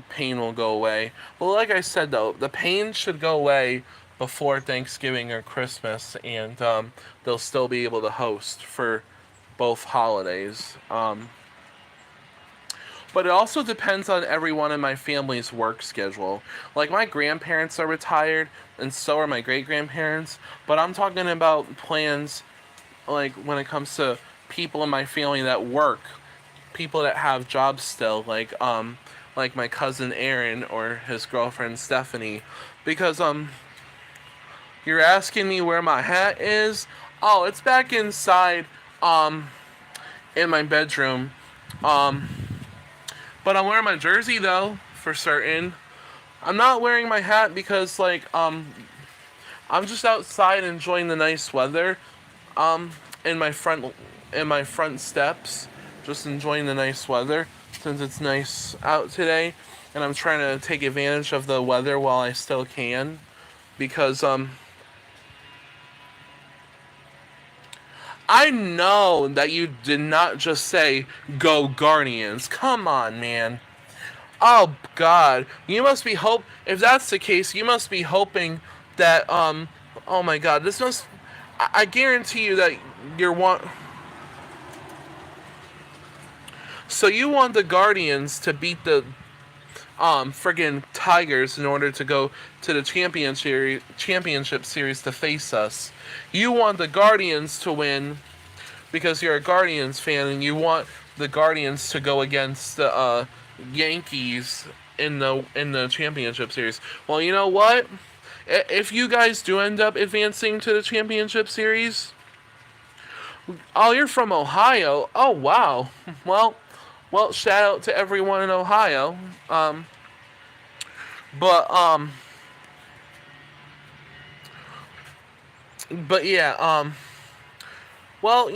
pain will go away. But like I said though, the pain should go away before Thanksgiving or Christmas, and they'll still be able to host for both holidays. But it also depends on everyone in my family's work schedule. Like my grandparents are retired, and so are my great grandparents. But I'm talking about plans like when it comes to people in my family that work, people that have jobs still, like my cousin Aaron or his girlfriend Stephanie, because you're asking me where my hat is? Oh, it's back inside in my bedroom. Um but I'm wearing my jersey though, for certain. I'm not wearing my hat because I'm just outside enjoying the nice weather. Um in my front steps, just enjoying the nice weather since it's nice out today, and I'm trying to take advantage of the weather while I still can because I know that you did not just say go Guardians. Come on, man. Oh God, you must be if that's the case, you must be hoping that oh my God, this must I guarantee you that you're want so you want the Guardians to beat the friggin' Tigers in order to go to the championship series to face us. You want the Guardians to win because you're a Guardians fan and you want the Guardians to go against the Yankees in the championship series. Well, you know what? If you guys do end up advancing to the championship series, oh, you're from Ohio. Oh, wow. Well, shout out to everyone in Ohio. But but yeah. Well,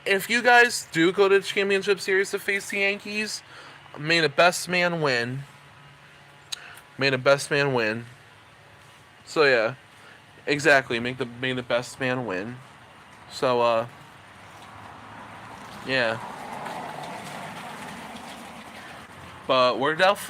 if you guys do go to the championship series to face the Yankees, may the best man win. May the best man win. So yeah, exactly. May the best man win. So yeah. But we're that's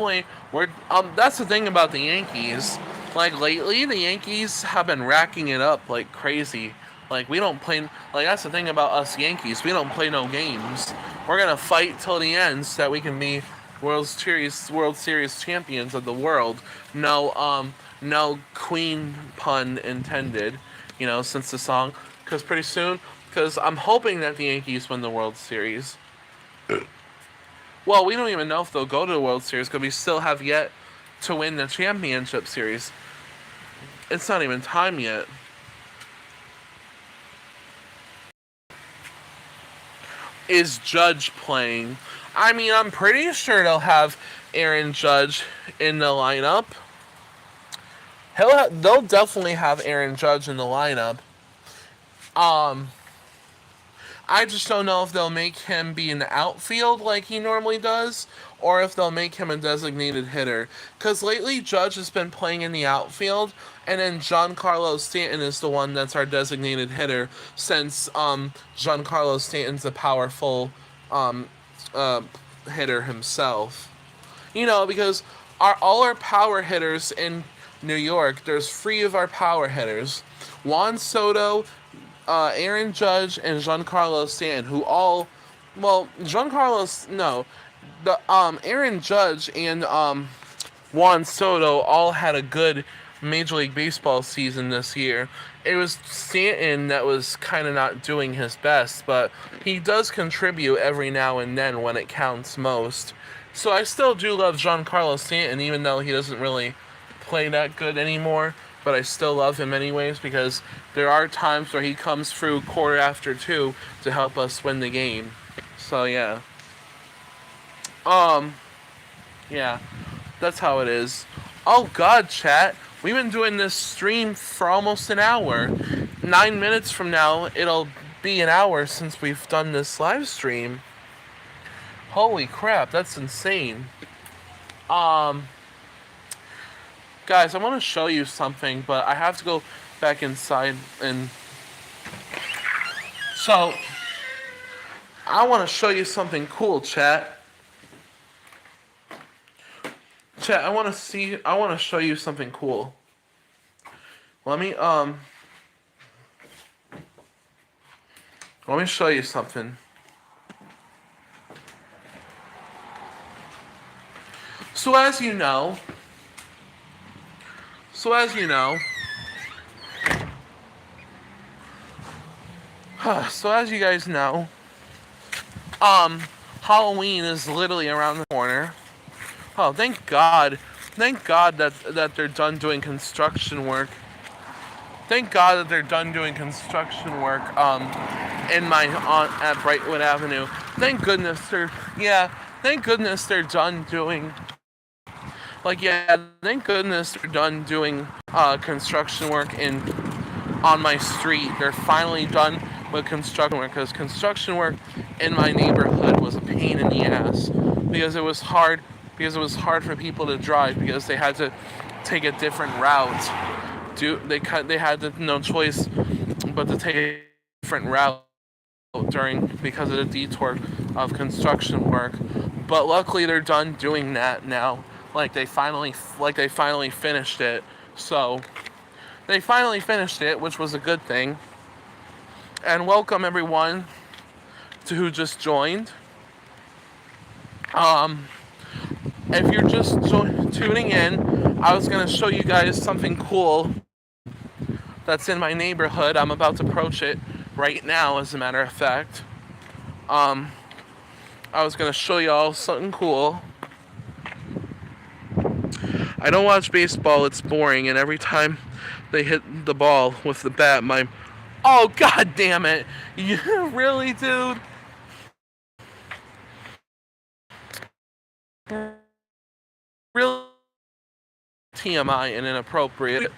the thing about the Yankees. Like lately, the Yankees have been racking it up like crazy. Like we don't play. Like that's the thing about us Yankees. We don't play no games. We're gonna fight till the end so that we can be World Series champions of the world. No Queen pun intended. Since the song, because I'm hoping that the Yankees win the World Series. Well, we don't even know if they'll go to the World Series because we still have yet to win the championship series. It's not even time yet. Is Judge playing? I mean, I'm pretty sure they'll have Aaron Judge in the lineup. They'll definitely have Aaron Judge in the lineup. I just don't know if they'll make him be in the outfield like he normally does, or if they'll make him a designated hitter. Because lately, Judge has been playing in the outfield, and then Giancarlo Stanton is the one that's our designated hitter, since Giancarlo Stanton's a powerful uh, hitter himself. Because all our power hitters in New York, there's three of our power hitters: Juan Soto, Aaron Judge, and Giancarlo Stanton, who all, well, Aaron Judge and Juan Soto all had a good Major League Baseball season this year. It was Stanton that was kind of not doing his best, but he does contribute every now and then when it counts most. So I still do love Giancarlo Stanton, even though he doesn't really play that good anymore. But I still love him anyways, because there are times where he comes through quarter after 2 to help us win the game. So yeah. Yeah, that's how it is. Oh god, chat. We've been doing this stream for almost an hour. 9 minutes from now, it'll be an hour since we've done this live stream. Holy crap, that's insane. Guys, I want to show you something, but I have to go back inside and... So, I want to show you something cool, chat. Chat, I want to show you something cool. Let me show you something. So as you know, so as you guys know, Halloween is literally around the corner. Oh, thank God that they're done doing construction work. Thank God that they're done doing construction work at Brightwood Avenue. Thank goodness they're done doing construction work on my street. They're finally done with construction work, because construction work in my neighborhood was a pain in the ass, because it was hard for people to drive, because they had to take a different route. They had no choice but to take a different route because of the detour of construction work. But luckily they're done doing that now. They finally finished it. So they finally finished it, which was a good thing. And welcome everyone to who just joined. If you're just tuning in, I was going to show you guys something cool that's in my neighborhood. I'm about to approach it right now, as a matter of fact. I was going to show y'all something cool. I don't watch baseball, it's boring, and every time they hit the ball with the bat, oh god damn it! You really, dude? Really TMI and inappropriate.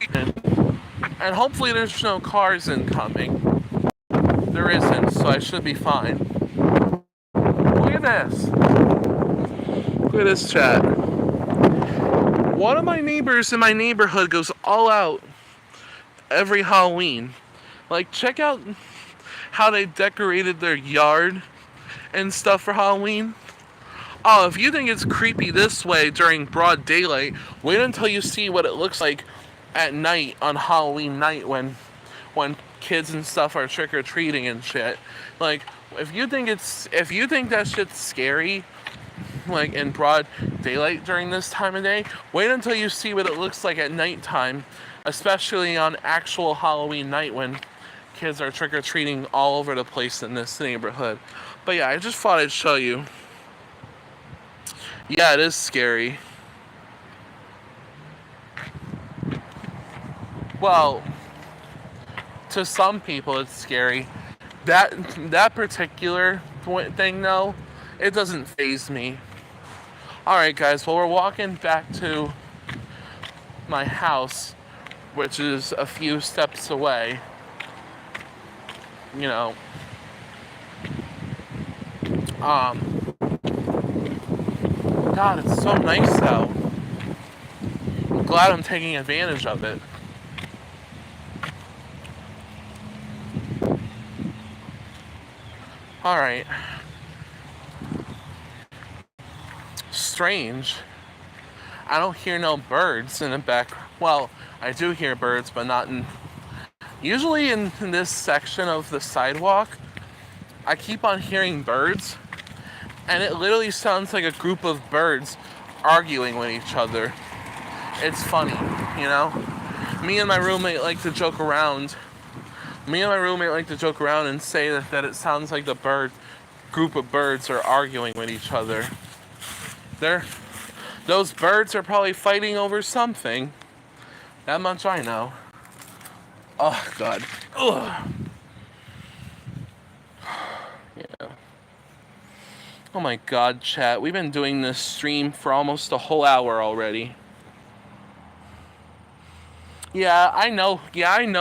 And hopefully there's no cars incoming. There isn't, so I should be fine. Look at this. Look at this, chat. One of my neighbors in my neighborhood goes all out every Halloween. Check out how they decorated their yard and stuff for Halloween. Oh, if you think it's creepy this way during broad daylight, wait until you see what it looks like at night on Halloween night when kids and stuff are trick-or-treating and shit. If you think that shit's scary, in broad daylight during this time of day, wait until you see what it looks like at nighttime, especially on actual Halloween night when kids are trick-or-treating all over the place in this neighborhood. But yeah, I just thought I'd show you. Yeah, it is scary. Well, to some people it's scary. That particular thing, though, It doesn't faze me. Alright guys, well we're walking back to my house, which is a few steps away. You know. God, it's so nice though. I'm glad I'm taking advantage of it. Alright. Strange. I don't hear no birds in the back. Well, I do hear birds, but not in... Usually in this section of the sidewalk, I keep on hearing birds, and it literally sounds like a group of birds arguing with each other. It's funny, you know? Me and my roommate like to joke around. And say that it sounds like the group of birds are arguing with each other. Those birds are probably fighting over something. That much I know. Oh, God. Ugh. Yeah. Oh my God, chat. We've been doing this stream for almost a whole hour already. Yeah, I know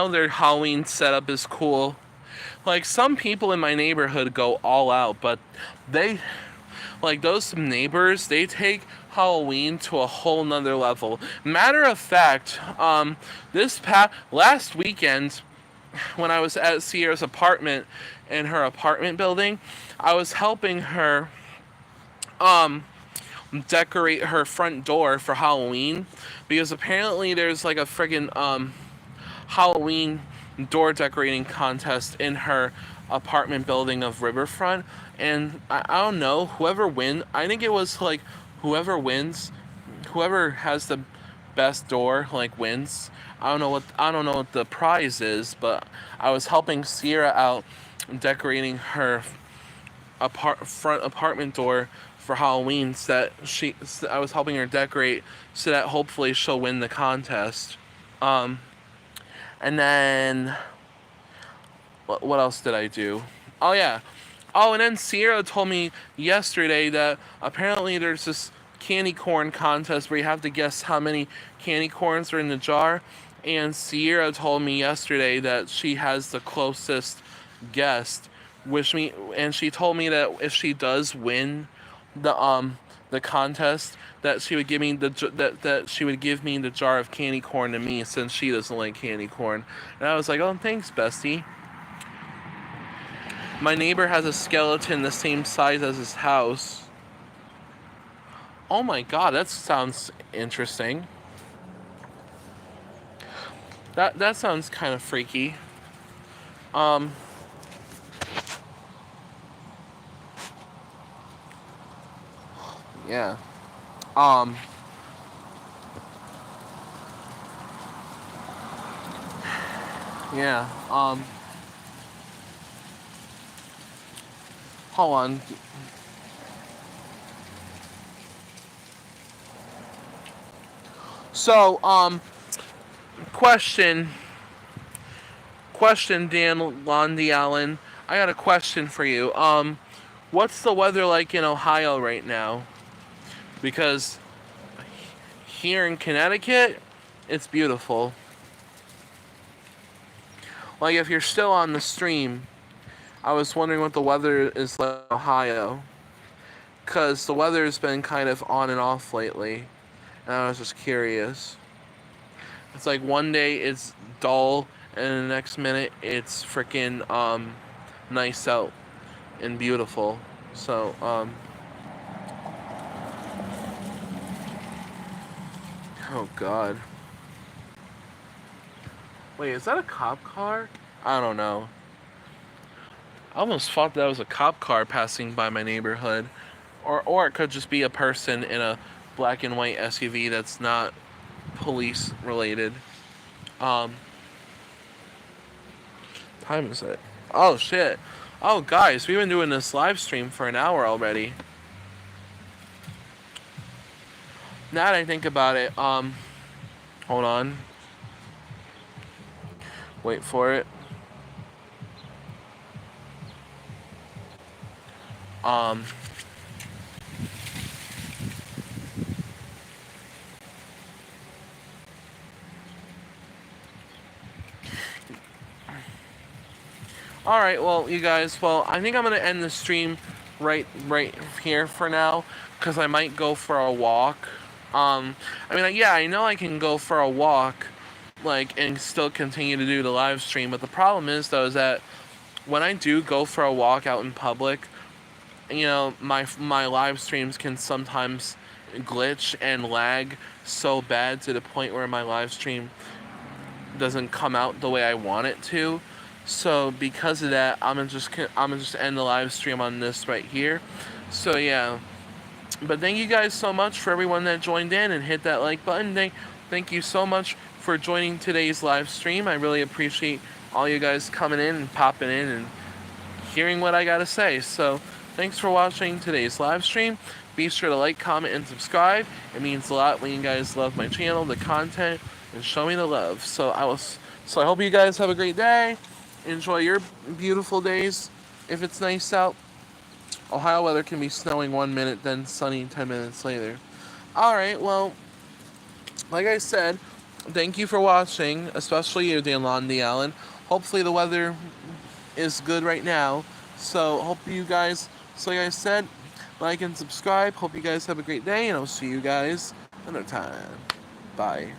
their Halloween setup is cool. Like, some people in my neighborhood go all out, but those neighbors, they take Halloween to a whole nother level. Matter of fact, last weekend, when I was at Sierra's apartment, in her apartment building, I was helping her, decorate her front door for Halloween, because apparently there's like a friggin' Halloween door decorating contest in her apartment building of Riverfront, and I don't know, I think it was like whoever has the best door like wins. I don't know what the prize is, but I was helping Sierra out decorating her front apartment door for Halloween, I was helping her decorate so that hopefully she'll win the contest. And then what else did I do? Oh yeah. Oh, and then Sierra told me yesterday that apparently there's this candy corn contest where you have to guess how many candy corns are in the jar. And Sierra told me yesterday that she has the closest guess, and she told me that if she does win the contest, that she would give me the jar of candy corn to me, since she doesn't like candy corn. And I was like, oh, thanks, bestie. My neighbor has a skeleton the same size as his house. Oh my God, that sounds interesting. That sounds kind of freaky. Yeah. Yeah. Hold on. So, question, Dan Londy Allen. I got a question for you. What's the weather like in Ohio right now? Because here in Connecticut, it's beautiful. Like, if you're still on the stream, I was wondering what the weather is like in Ohio. Because the weather has been kind of on and off lately. And I was just curious. It's like one day it's dull, and the next minute it's freaking nice out and beautiful. So, oh God. Wait, is that a cop car? I don't know. I almost thought that was a cop car passing by my neighborhood. Or it could just be a person in a black and white SUV that's not police related. Time is it? Oh shit. Oh guys, we've been doing this live stream for an hour already. Now that I think about it, hold on. Wait for it. All right, well, you guys, well, I think I'm gonna end the stream right here for now, because I might go for a walk. I mean, yeah, I know I can go for a walk, like, and still continue to do the live stream, but the problem is, though, is that when I do go for a walk out in public, you know, my live streams can sometimes glitch and lag so bad to the point where my live stream doesn't come out the way I want it to. So because of that, I'm gonna just end the live stream on this right here. So yeah, but thank you guys so much for everyone that joined in and hit that like button. Thank you so much for joining today's live stream. I really appreciate all you guys coming in and popping in and hearing what I gotta say. So thanks for watching today's live stream. Be sure to like, comment, and subscribe. It means a lot when you guys love my channel, the content, and show me the love. So I hope you guys have a great day. Enjoy your beautiful days. If it's nice out, Ohio weather can be snowing 1 minute, then sunny 10 minutes later. Alright, well, like I said, thank you for watching, especially you, Danlon Allen. Hopefully the weather is good right now. So hope you guys, so like I said, like and subscribe. Hope you guys have a great day, and I'll see you guys another time. Bye.